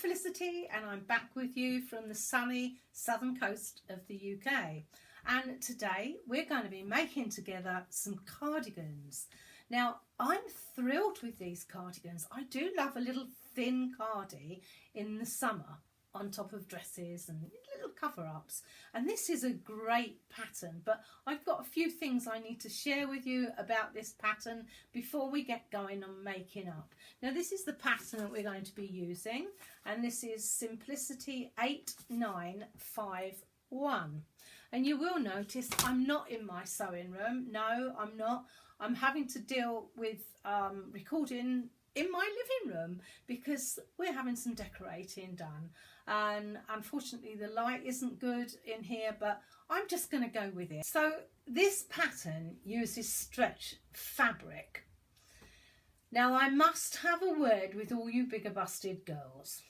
Felicity and I'm back with you from the sunny southern coast of the UK, and today we're going to be making together some cardigans. Now I'm thrilled with these cardigans. I do love a little thin cardi in the summer on top of dresses and little cover-ups, and this is a great pattern, but I've got a few things I need to share with you about this pattern before we get going on making up. Now this is the pattern that we're going to be using, and this is Simplicity 8951, and you will notice I'm not in my sewing room. No, I'm not. I'm having to deal with recording in my living room because we're having some decorating done, and unfortunately the light isn't good in here, but I'm just going to go with it. So this pattern uses stretch fabric. Now I must have a word with all you bigger busted girls.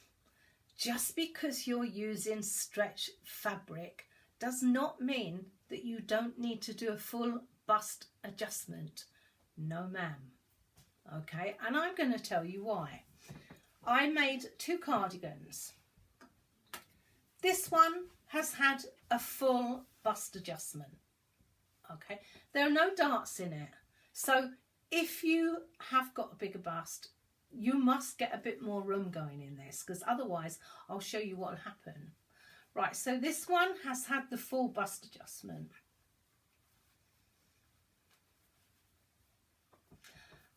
Just because you're using stretch fabric does not mean that you don't need to do a full bust adjustment. No ma'am. Okay, and I'm going to tell you why. I made two cardigans. This one has had a full bust adjustment. Okay, there are no darts in it, so if you have got a bigger bust, you must get a bit more room going in this, because otherwise I'll show you what will happen. Right, so this one has had the full bust adjustment.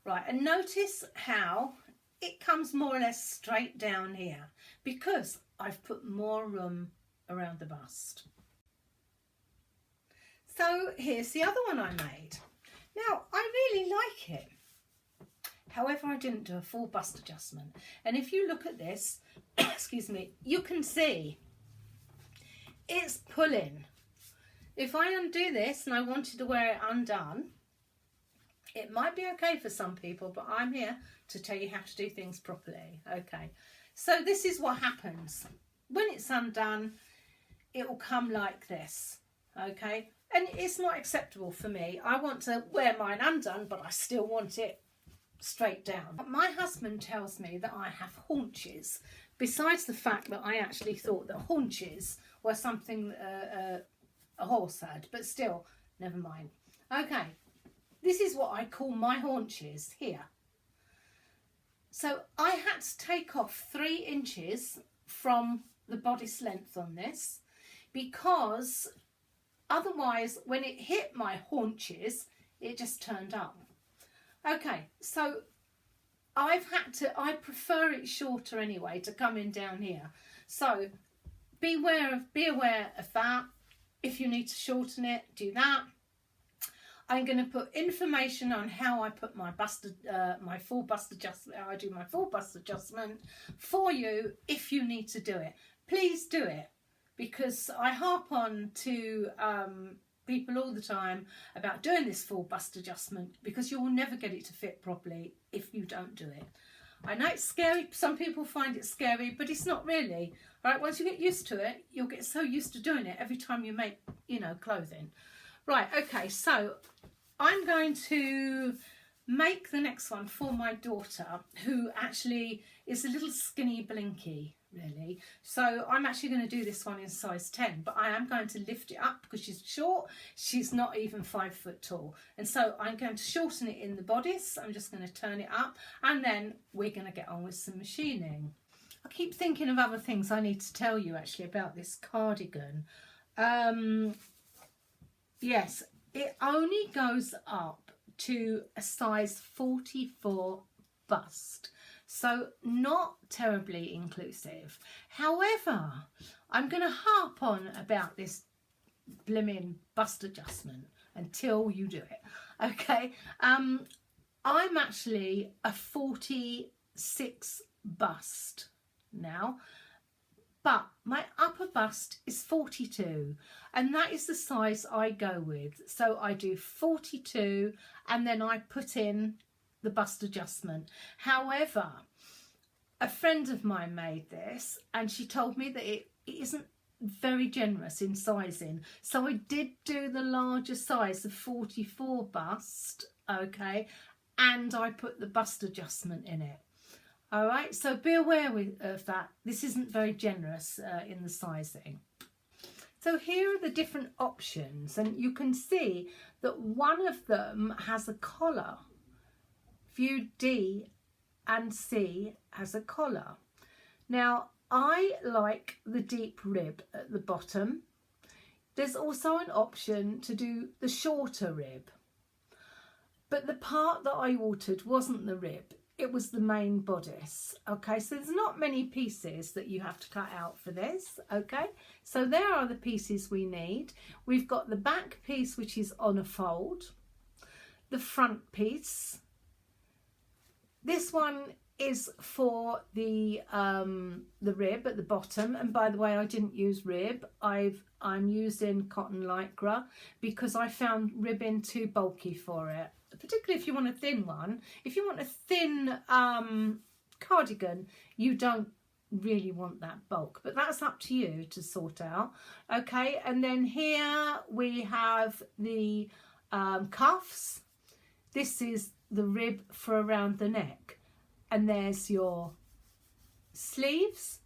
Right, and notice how it comes more or less straight down here because I've put more room around the bust. So here's the other one I made. Now I really like it. However, I didn't do a full bust adjustment. And if you look at this, excuse me, you can see it's pulling. If I undo this and I wanted to wear it undone, it might be okay for some people, but I'm here to tell you how to do things properly. Okay, so this is what happens. When it's undone, it will come like this, okay? And it's not acceptable for me. I want to wear mine undone, but I still want it straight down. My husband tells me that I have haunches, besides the fact that I actually thought that haunches were something a horse had, but still, never mind. Okay. This is what I call my haunches here. So I had to take off 3 inches from the bodice length on this, because otherwise when it hit my haunches, it just turned up. Okay, so I prefer it shorter anyway to come in down here. So be aware of that. If you need to shorten it, do that. I'm going to put information on how I put my full bust adjustment. How I do my full bust adjustment for you if you need to do it. Please do it, because I harp on to people all the time about doing this full bust adjustment, because you will never get it to fit properly if you don't do it. I know it's scary. Some people find it scary, but it's not really. Right? Once you get used to it, you'll get so used to doing it every time you make, clothing. Right, okay, so I'm going to make the next one for my daughter, who actually is a little skinny blinky, really. So I'm actually going to do this one in size 10, but I am going to lift it up because she's short. She's not even 5 foot tall. And so I'm going to shorten it in the bodice. I'm just going to turn it up, and then we're going to get on with some machining. I keep thinking of other things I need to tell you actually about this cardigan. Yes, it only goes up to a size 44 bust, so not terribly inclusive. However, I'm going to harp on about this blimmin' bust adjustment until you do it, okay? I'm actually a 46 bust now, but my upper bust is 42, and that is the size I go with. So I do 42 and then I put in the bust adjustment. However, a friend of mine made this and she told me that it isn't very generous in sizing. So I did do the larger size of 44 bust, okay, and I put the bust adjustment in it. All right, so be aware of that. This isn't very generous in the sizing. So here are the different options, and you can see that one of them has a collar. View D and C has a collar. Now, I like the deep rib at the bottom. There's also an option to do the shorter rib. But the part that I altered wasn't the rib, it was the main bodice. Okay, so there's not many pieces that you have to cut out for this. Okay, so there are the pieces we need. We've got the back piece, which is on a fold, the front piece. This one is for the rib at the bottom, and by the way, I didn't use rib. I'm using cotton lycra because I found ribbing too bulky for it, particularly if you want a thin one. If you want a thin cardigan, you don't really want that bulk, but that's up to you to sort out. Okay, and then here we have the cuffs. This is the rib for around the neck, and there's your sleeves,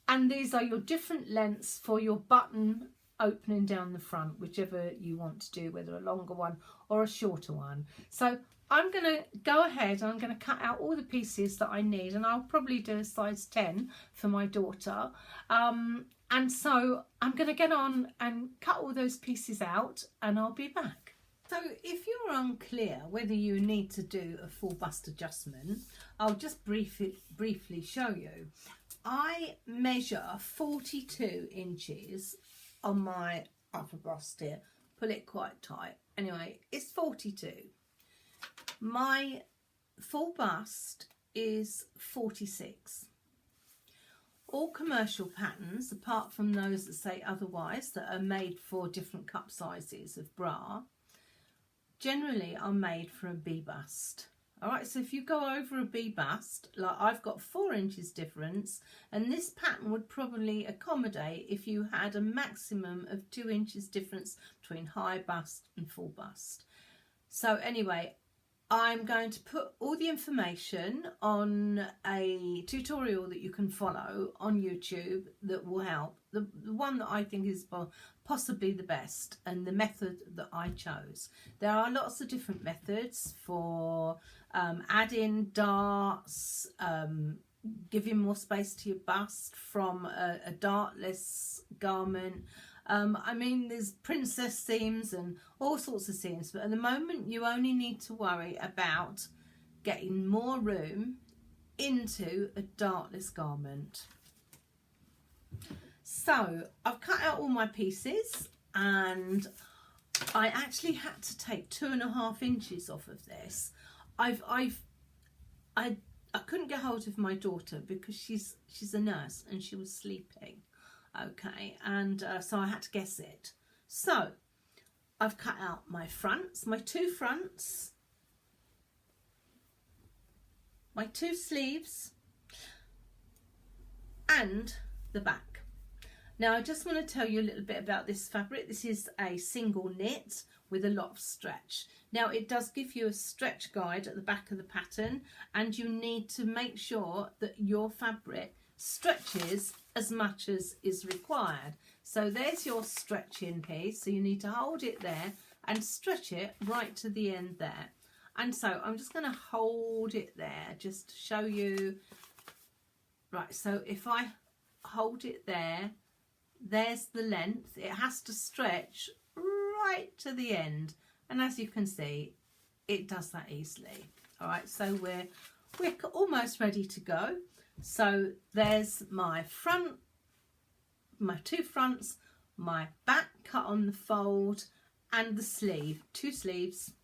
and these are your different lengths for your button opening down the front, whichever you want to do, whether a longer one or a shorter one. So I'm going to go ahead, I'm going to cut out all the pieces that I need, and I'll probably do a size 10 for my daughter. And so I'm going to get on and cut all those pieces out, and I'll be back. So if you're unclear whether you need to do a full bust adjustment, I'll just briefly show you. I measure 42 inches on my upper bust here, pull it quite tight. Anyway, it's 42. My full bust is 46. All commercial patterns, apart from those that say otherwise, that are made for different cup sizes of bra, generally are made for a B bust. All right, so if you go over a B bust, like I've got 4 inches difference, and this pattern would probably accommodate if you had a maximum of 2 inches difference between high bust and full bust. So anyway, I'm going to put all the information on a tutorial that you can follow on YouTube that will help. The one that I think is possibly the best, and the method that I chose. There are lots of different methods for adding darts, giving more space to your bust from a dartless garment. I mean, there's princess seams and all sorts of seams, but at the moment you only need to worry about getting more room into a dartless garment. So I've cut out all my pieces, and I actually had to take 2.5 inches off of this. I couldn't get hold of my daughter because she's a nurse and she was sleeping. Okay, and so I had to guess it. So I've cut out my fronts, my 2 fronts, my 2 sleeves, and the back. Now I just want to tell you a little bit about this fabric. This is a single knit with a lot of stretch. Now it does give you a stretch guide at the back of the pattern, and you need to make sure that your fabric stretches as much as is required. So there's your stretching piece, so you need to hold it there and stretch it right to the end there. And so I'm just going to hold it there just to show you. Right, so if I hold it there, there's the length. It has to stretch right to the end, and as you can see, it does that easily. All right, so we're almost ready to go. So there's my front, my 2 fronts, my back cut on the fold, and the sleeve, 2 sleeves.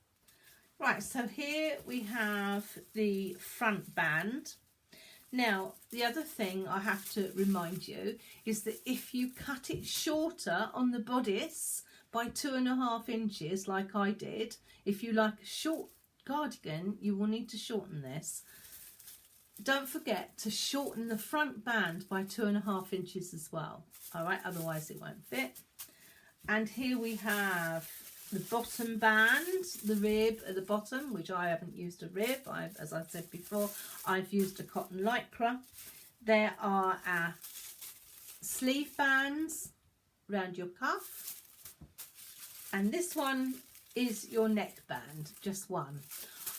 Right, so here we have the front band. Now, the other thing I have to remind you is that if you cut it shorter on the bodice by 2.5 inches, like I did, if you like a short cardigan, you will need to shorten this. Don't forget to shorten the front band by 2.5 inches as well. All right, otherwise it won't fit. And here we have the bottom band, the rib at the bottom, which I haven't used a rib. As I said before, I've used a cotton lycra. There are our sleeve bands around your cuff. And this one is your neckband, just one.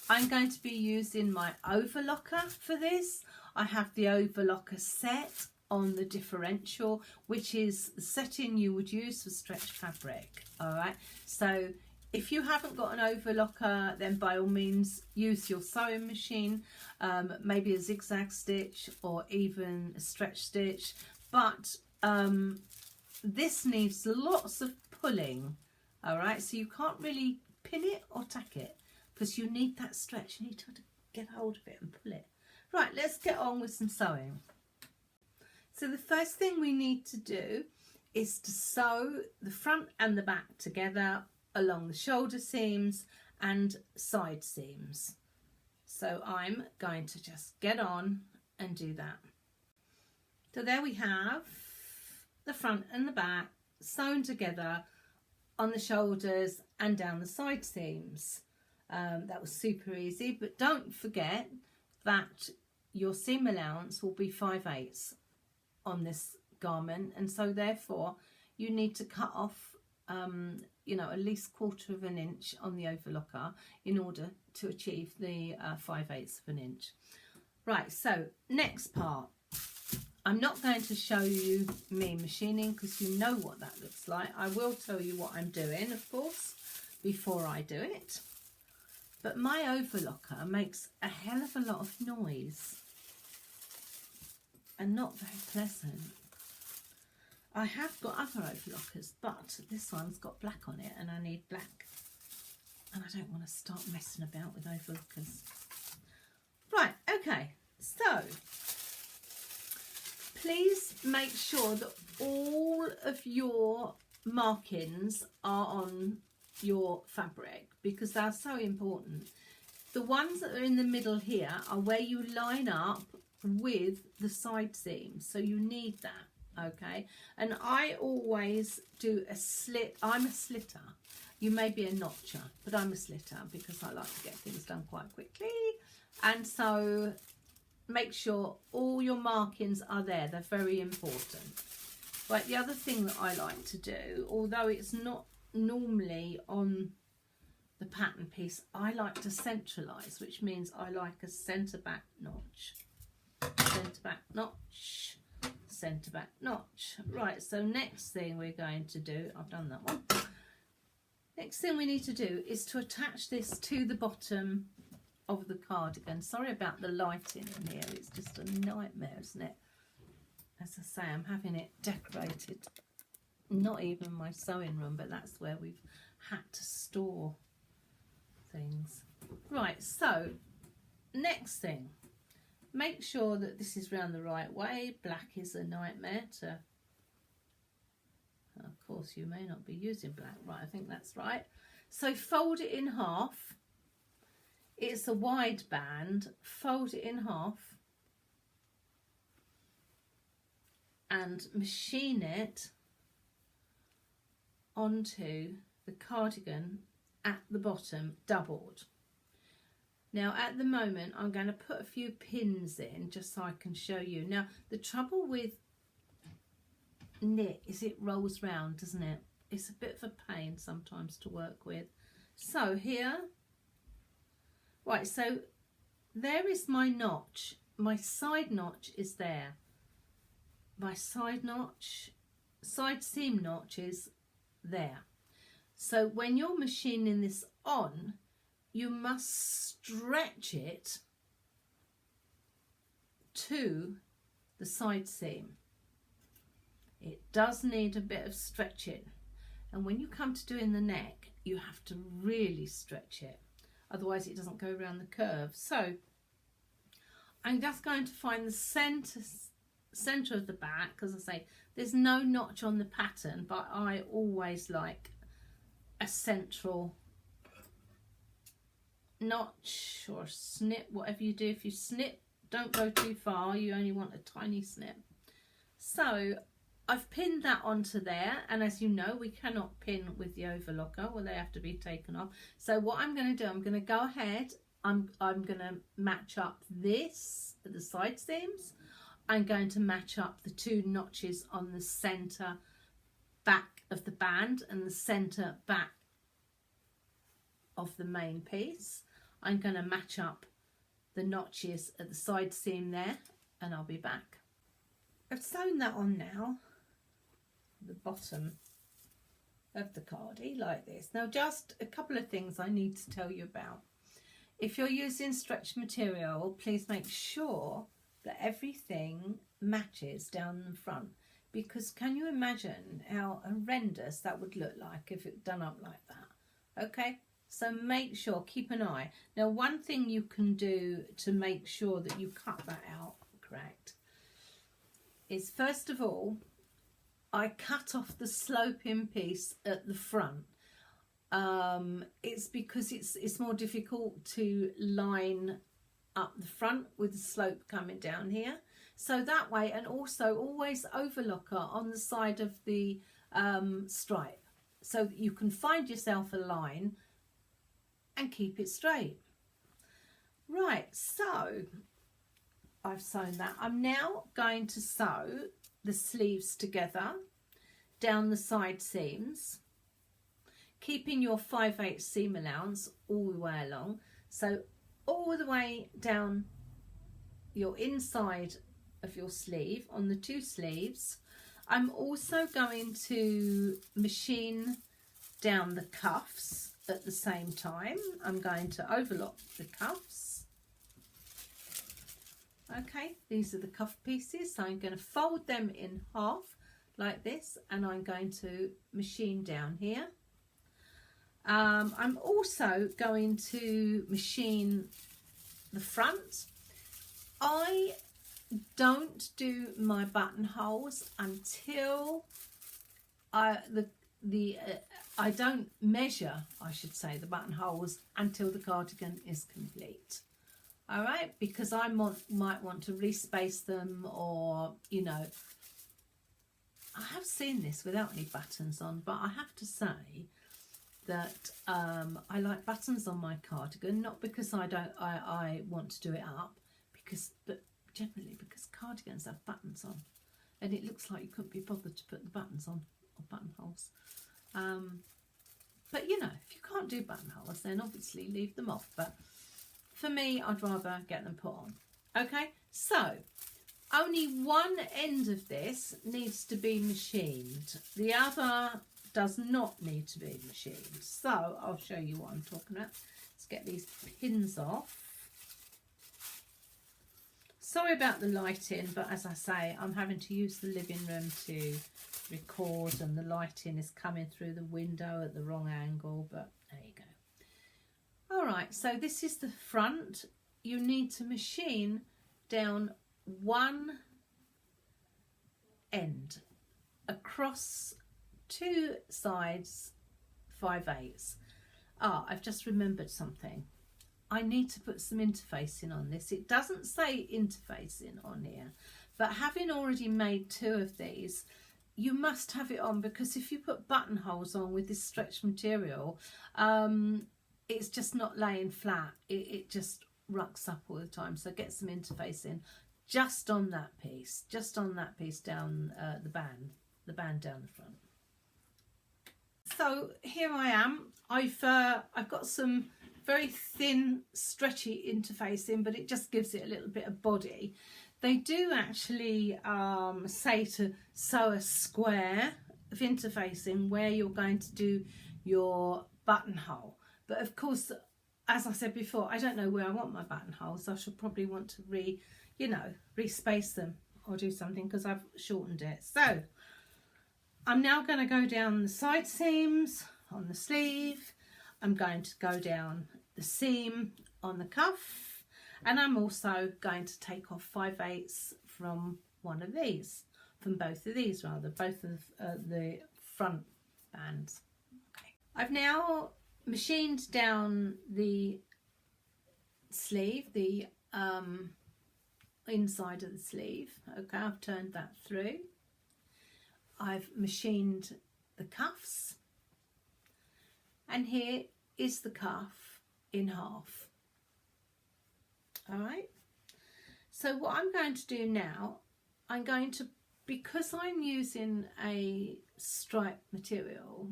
I'm going to be using my overlocker for this. I have the overlocker set on the differential, which is the setting you would use for stretch fabric. All right, so if you haven't got an overlocker, then by all means use your sewing machine, maybe a zigzag stitch or even a stretch stitch, but this needs lots of pulling. All right, so you can't really pin it or tack it because you need that stretch. You need to get hold of it and pull it. Right, let's get on with some sewing. So the first thing we need to do is to sew the front and the back together along the shoulder seams and side seams. So I'm going to just get on and do that. So there we have the front and the back sewn together on the shoulders and down the side seams. That was super easy, but don't forget that your seam allowance will be 5/8 on this garment, and so therefore you need to cut off you know, at least 1/4 inch on the overlocker in order to achieve the 5/8 of an inch. Right, so next part. I'm not going to show you me machining because you know what that looks like. I will tell you what I'm doing, of course, before I do it. But my overlocker makes a hell of a lot of noise and not very pleasant. I have got other overlockers, but this one's got black on it and I need black. And I don't want to start messing about with overlockers. Right, okay, so please make sure that all of your markings are on your fabric because they're so important. The ones that are in the middle here are where you line up with the side seams, so you need that, okay? And I always do a slit. I'm a slitter. You may be a notcher, but I'm a slitter because I like to get things done quite quickly. And so make sure all your markings are there. They're very important. Right, the other thing that I like to do, although it's not normally on the pattern piece, I like to centralize, which means I like a centre back notch, centre back notch, centre back notch. Right, so next thing we're going to do, I've done that one. Next thing we need to do is to attach this to the bottom of the cardigan. Sorry about the lighting in here, it's just a nightmare, isn't it? As I say, I'm having it decorated, not even my sewing room, but that's where we've had to store things. Right, so next thing, make sure that this is round the right way. Black is a nightmare to, of course you may not be using black. Right, I think that's right. So fold it in half. It's a wide band. Fold it in half and machine it onto the cardigan at the bottom, doubled. Now at the moment I'm going to put a few pins in just so I can show you. Now the trouble with knit is it rolls round, doesn't it? It's a bit of a pain sometimes to work with. So here, right, so there is my notch. My side notch is there. My side notch, side seam notch is there. So when you're machining this on, you must stretch it to the side seam. It does need a bit of stretching, and when you come to doing the neck you have to really stretch it, otherwise it doesn't go around the curve. So I'm just going to find the center of the back, because I say there's no notch on the pattern, but I always like a central notch or snip, whatever you do. If you snip, don't go too far, you only want a tiny snip. So I've pinned that onto there, and as you know, we cannot pin with the overlocker, well, they have to be taken off. So what I'm going to do, I'm going to go ahead, I'm going to match up this at the side seams. I'm going to match up the 2 notches on the center back of the band and the center back of the main piece. I'm going to match up the notches at the side seam there, and I'll be back. I've sewn that on now, the bottom of the cardie like this. Now, just a couple of things I need to tell you about. If you're using stretch material, please make sure that everything matches down the front, because can you imagine how horrendous that would look like if it done up like that? Okay, so make sure, keep an eye. Now, one thing you can do to make sure that you cut that out correct is, first of all, I cut off the sloping piece at the front. It's because it's more difficult to line up the front with the slope coming down here. So that way, and also always overlocker on the side of the stripe, so that you can find yourself a line and keep it straight. Right, so I've sewn that. I'm now going to sew the sleeves together down the side seams, keeping your 5/8 seam allowance all the way along. So all the way down your inside of your sleeve on the 2 sleeves. I'm also going to machine down the cuffs at the same time. I'm going to overlock the cuffs. Okay, these are the cuff pieces, so I'm going to fold them in half like this, and I'm going to machine down here. I'm also going to machine the front. I don't do my buttonholes until I don't measure, I should say, the buttonholes until the cardigan is complete. All right, because I might want to respace them, or, you know, I have seen this without any buttons on, but I have to say that I like buttons on my cardigan, not because I want to do it up, but generally because cardigans have buttons on, and it looks like you couldn't be bothered to put the buttons on, or buttonholes. But you know, if you can't do buttonholes, then obviously leave them off. But for me, I'd rather get them put on. Okay, so only one end of this needs to be machined. The other does not need to be machined. So I'll show you what I'm talking about. Let's get these pins off. Sorry about the lighting, but as I say, I'm having to use the living room to record, and the lighting is coming through the window at the wrong angle, but there you go. All right, so this is the front. You need to machine down one end across 2 sides 5/8. I've just remembered something. I need to put some interfacing on this. It doesn't say interfacing on here, but having already made 2 of these, you must have it on, because if you put buttonholes on with this stretch material, it's just not laying flat. It just rucks up all the time. So get some interfacing just on that piece, down the band down the front. So here I am. I've got some very thin, stretchy interfacing, but it just gives it a little bit of body. They do actually say to sew a square of interfacing where you're going to do your buttonhole. But of course, as I said before, I don't know where I want my buttonholes. I should probably want to respace them or do something, because I've shortened it. So I'm now going to go down the side seams on the sleeve. I'm going to go down the seam on the cuff, and I'm also going to take off 5/8 from both of these rather, both of the front bands. Okay, I've now machined down the sleeve, the inside of the sleeve. Okay, I've turned that through. I've machined the cuffs, and here is the cuff in half. All right, so what I'm going to do now, I'm going to, because I'm using a stripe material,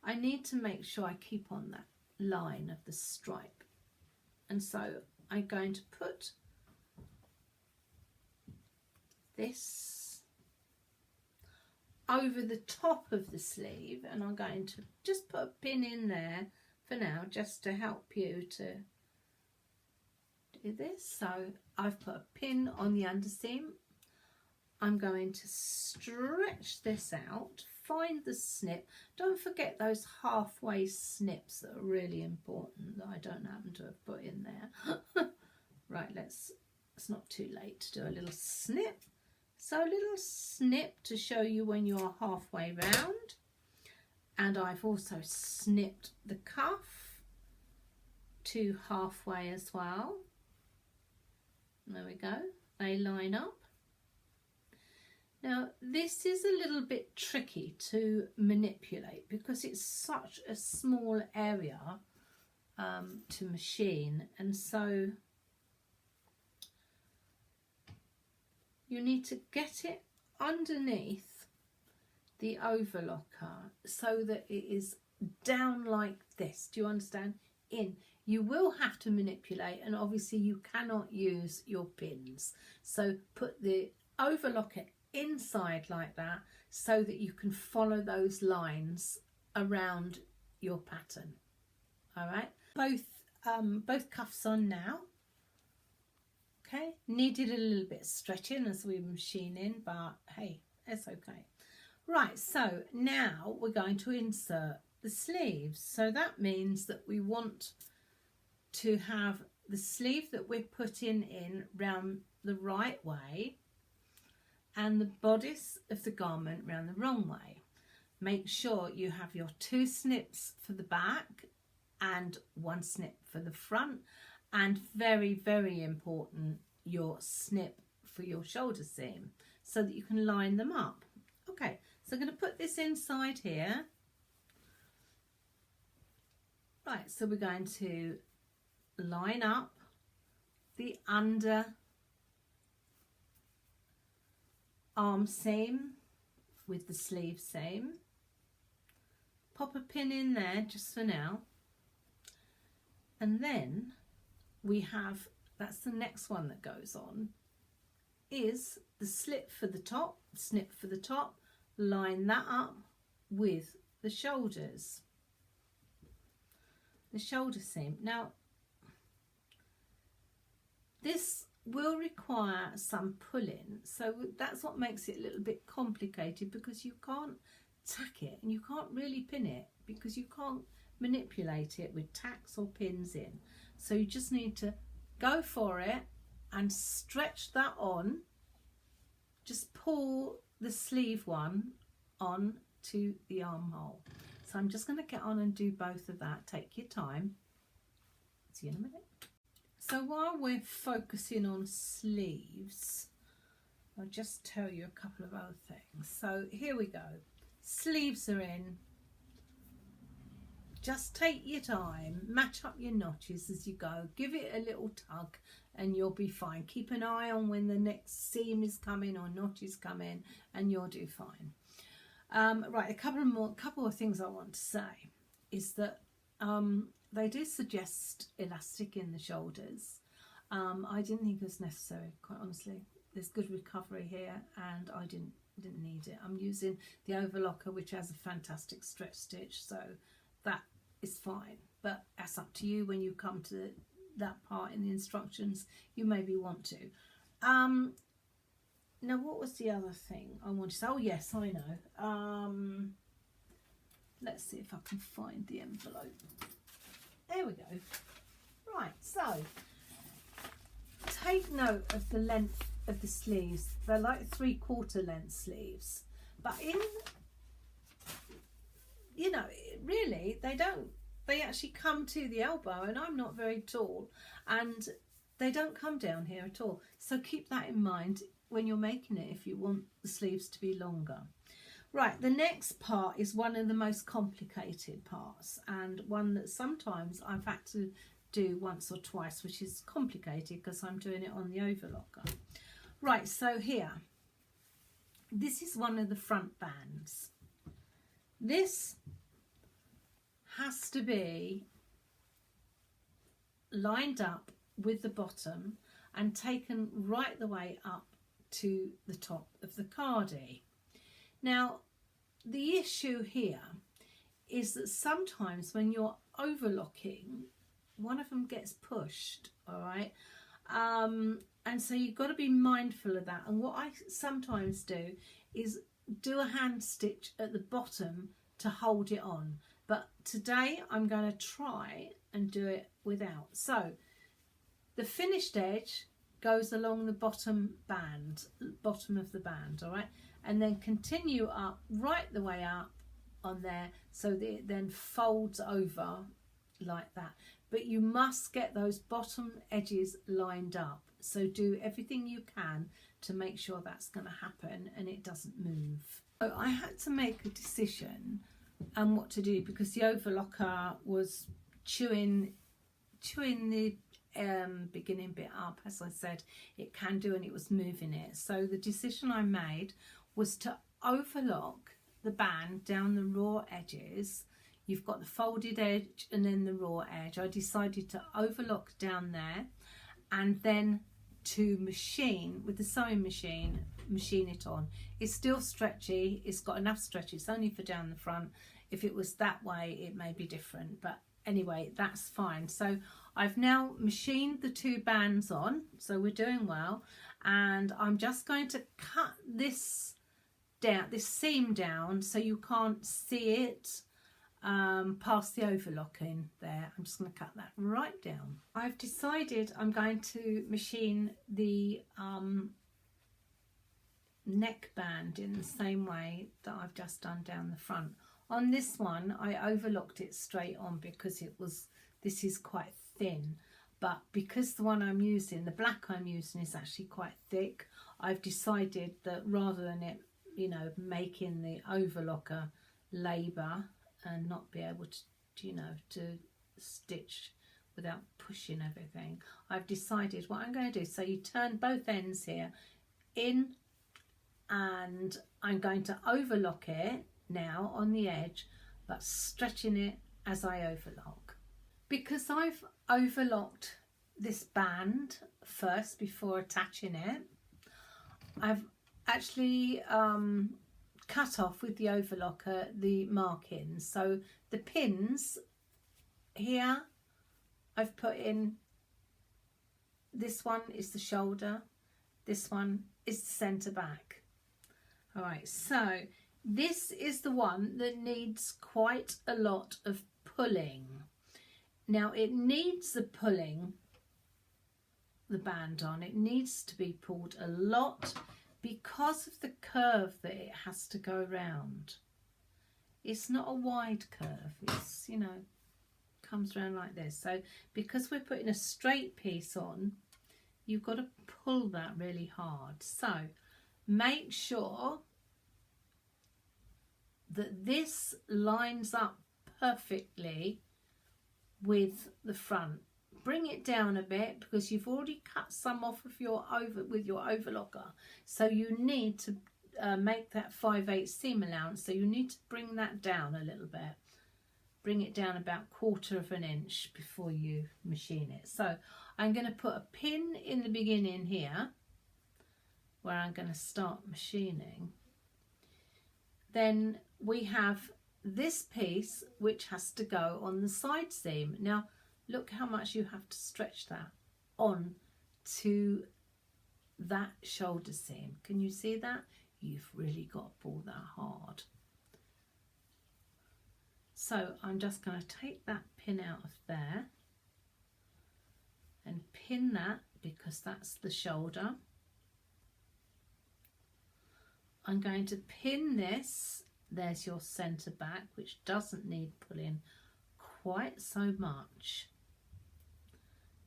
I need to make sure I keep on that line of the stripe, and so I'm going to put this over the top of the sleeve, and I'm going to just put a pin in there for now just to help you to do this. So I've put a pin on the underseam. I'm going to stretch this out, find the snip. Don't forget those halfway snips that are really important that I don't happen to have put in there. Right, it's not too late to do a little snip. So a little snip to show you when you're halfway round. And I've also snipped the cuff to halfway as well. There we go, they line up. Now this is a little bit tricky to manipulate because it's such a small area to machine, and so you need to get it underneath the overlocker so that it is down like this. Do you understand? In. You will have to manipulate, and obviously you cannot use your pins. So put the overlocker inside like that so that you can follow those lines around your pattern. All right, both cuffs on now. Okay, needed a little bit of stretching as we were machining, but hey, it's okay. Right, so now we're going to insert the sleeves. So that means that we want to have the sleeve that we're putting in round the right way and the bodice of the garment round the wrong way. Make sure you have your 2 snips for the back and 1 snip for the front, and very, very important, your snip for your shoulder seam so that you can line them up. Okay, so I'm going to put this inside here. Right, so we're going to line up the under arm seam with the sleeve seam. Pop a pin in there just for now, and then we have, that's the next one that goes on, is the slip for the top, snip for the top, line that up with the shoulders, the shoulder seam. Now this will require some pulling, so that's what makes it a little bit complicated, because you can't tack it and you can't really pin it because you can't manipulate it with tacks or pins in. So you just need to go for it and stretch that on. Just pull the sleeve one on to the armhole. So I'm just going to get on and do both of that. Take your time. See you in a minute. So while we're focusing on sleeves, I'll just tell you a couple of other things. So here we go. Sleeves are in. Just take your time, match up your notches as you go, give it a little tug and you'll be fine. Keep an eye on when the next seam is coming or notch is coming, and you'll do fine. Right, a couple of things I want to say is that they do suggest elastic in the shoulders. I didn't think it was necessary, quite honestly. There's good recovery here and I didn't need it. I'm using the overlocker, which has a fantastic stretch stitch, so that is fine, but that's up to you when you come to that part in the instructions. You maybe want to. Now what was the other thing I wanted to say? Oh yes, I know. Let's see if I can find the envelope. There we go. Right, so take note of the length of the sleeves. They're like 3/4 length sleeves, but in, you know, really they don't, they actually come to the elbow, and I'm not very tall and they don't come down here at all. So keep that in mind when you're making it if you want the sleeves to be longer. Right, the next part is one of the most complicated parts, and one that sometimes I've had to do once or twice, which is complicated because I'm doing it on the overlocker. Right, so here, this is one of the front bands. This has to be lined up with the bottom and taken right the way up to the top of the cardie. Now, the issue here is that sometimes when you're overlocking, one of them gets pushed, all right? And so you've got to be mindful of that. And what I sometimes do is do a hand stitch at the bottom to hold it on. But today I'm going to try and do it without. So the finished edge goes along the bottom of the band, all right? And then continue up right the way up on there so that it then folds over like that. But you must get those bottom edges lined up. So do everything you can to make sure that's going to happen and it doesn't move. So I had to make a decision and what to do because the overlocker was chewing the beginning bit up. As I said, it can do, and it was moving it. So the decision I made was to overlock the band down the raw edges. You've got the folded edge and then the raw edge. I decided to overlock down there and then to machine with the sewing machine, machine it on. It's still stretchy, it's got enough stretch, it's only for down the front. If it was that way it may be different, but anyway, that's fine. So I've now machined the two bands on, so we're doing well, and I'm just going to cut this down, this seam down, so you can't see it past the overlocking there. I'm just going to cut that right down. I've decided I'm going to machine the neckband in the same way that I've just done down the front. On this one I overlocked it straight on because this is quite thin, but because the one I'm using, the black I'm using, is actually quite thick, I've decided that rather than it, you know, making the overlocker labour and not be able to, you know, to stitch without pushing everything, I've decided what I'm going to do. So you turn both ends here in, and I'm going to overlock it now on the edge, but stretching it as I overlock. Because I've overlocked this band first before attaching it, I've actually cut off with the overlocker the markings. So the pins here I've put in, this one is the shoulder, this one is the centre back. All right, so this is the one that needs quite a lot of pulling. Now it needs the pulling, the band on, it needs to be pulled a lot because of the curve that it has to go round. It's not a wide curve, it's, you know, comes around like this. So because we're putting a straight piece on, you've got to pull that really hard. So make sure that this lines up perfectly with the front. Bring it down a bit because you've already cut some off of your overlocker, so you need to make that 5/8 seam allowance, so you need to bring that down a little bit. Bring it down about 1/4 of an inch before you machine it. So I'm going to put a pin in the beginning here where I'm going to start machining. Then we have this piece which has to go on the side seam. Now look how much you have to stretch that on to that shoulder seam. Can you see that? You've really got to pull that hard. So I'm just going to take that pin out of there and pin that because that's the shoulder. I'm going to pin this, there's your centre back, which doesn't need pulling quite so much.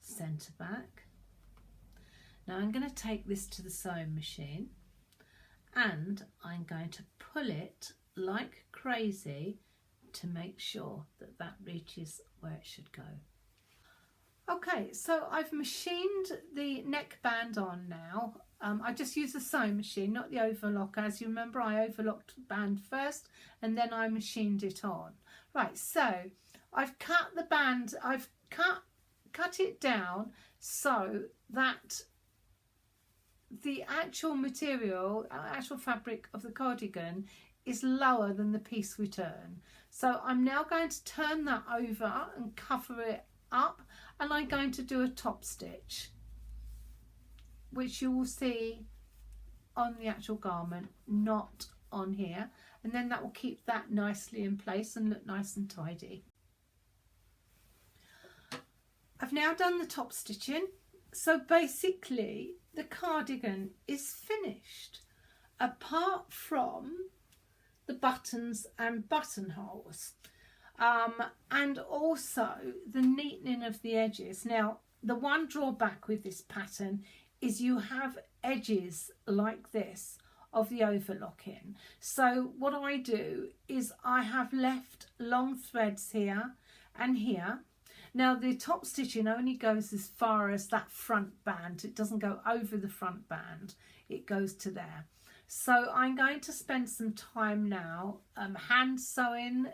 Centre back. Now I'm going to take this to the sewing machine and I'm going to pull it like crazy to make sure that that reaches where it should go. Okay, so I've machined the neckband on now. I just used the sewing machine, not the overlock. As you remember, I overlocked the band first and then I machined it on. Right, so I've cut the band, I've cut it down so that the actual material, actual fabric of the cardigan is lower than the piece return. So I'm now going to turn that over and cover it up, and I'm going to do a top stitch, which you will see on the actual garment, not on here, and then that will keep that nicely in place and look nice and tidy. I've now done the top stitching, so basically the cardigan is finished apart from the buttons and buttonholes, and also the neatening of the edges. Now, the one drawback with this pattern is you have edges like this of the overlocking. So what I do is I have left long threads here and here. Now the top stitching only goes as far as that front band. It doesn't go over the front band. It goes to there. So I'm going to spend some time now hand sewing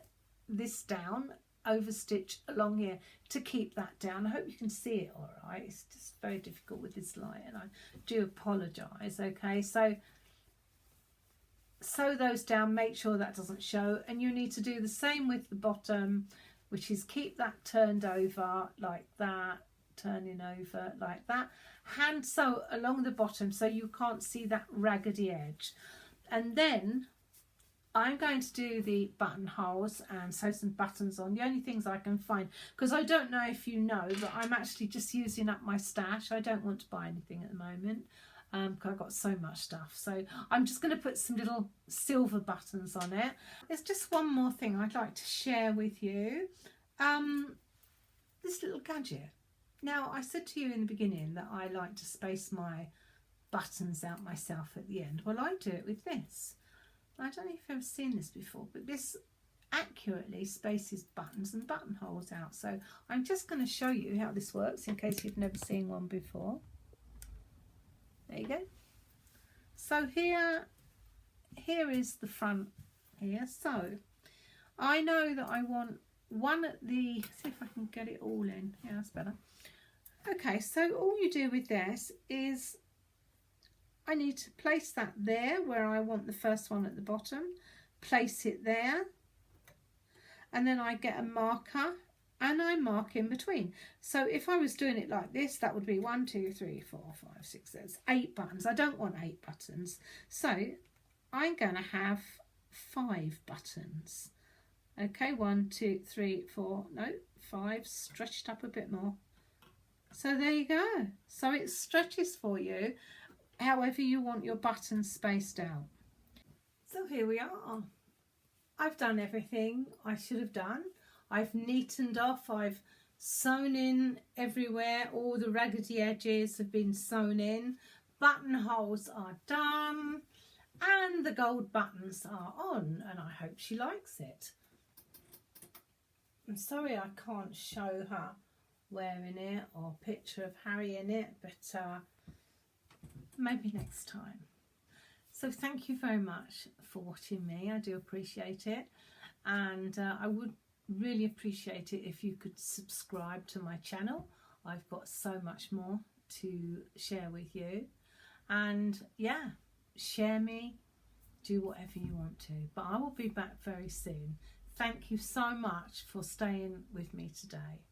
this down, over stitch along here to keep that down. I hope you can see it all right. It's just very difficult with this light and I do apologise. Okay, so sew those down, make sure that doesn't show, and you need to do the same with the bottom, which is keep that turned over like that, turning over like that. Hand sew along the bottom so you can't see that raggedy edge. And then I'm going to do the buttonholes and sew some buttons on, the only things I can find, because I don't know if you know, but I'm actually just using up my stash. I don't want to buy anything at the moment because I've got so much stuff. So I'm just going to put some little silver buttons on it. There's just one more thing I'd like to share with you. This little gadget. Now, I said to you in the beginning that I like to space my buttons out myself at the end. Well, I do it with this. I don't know if you've ever seen this before, but this accurately spaces buttons and buttonholes out. So I'm just going to show you how this works in case you've never seen one before. There you go. So here is the front here. So I know that I want one at the, see if I can get it all in. Yeah, that's better. Okay, so all you do with this is I need to place that there where I want the first one at the bottom, place it there, and then I get a marker and I mark in between. So if I was doing it like this, that would be 1, 2, 3, 4, 5, 6, there's 8 buttons. I don't want 8 buttons. So I'm going to have 5 buttons. Okay, 1, 2, 3, 4, no, 5, stretched up a bit more. So there you go. So it stretches for you however you want your buttons spaced out. So here we are. I've done everything I should have done. I've neatened off, I've sewn in everywhere, all the raggedy edges have been sewn in, buttonholes are done, and the gold buttons are on, and I hope she likes it. I'm sorry I can't show her wearing it or a picture of Harry in it, but maybe next time. So thank you very much for watching me. I do appreciate it, and I would really appreciate it if you could subscribe to my channel. I've got so much more to share with you, and yeah, share me, do whatever you want to, but I will be back very soon. Thank you so much for staying with me today.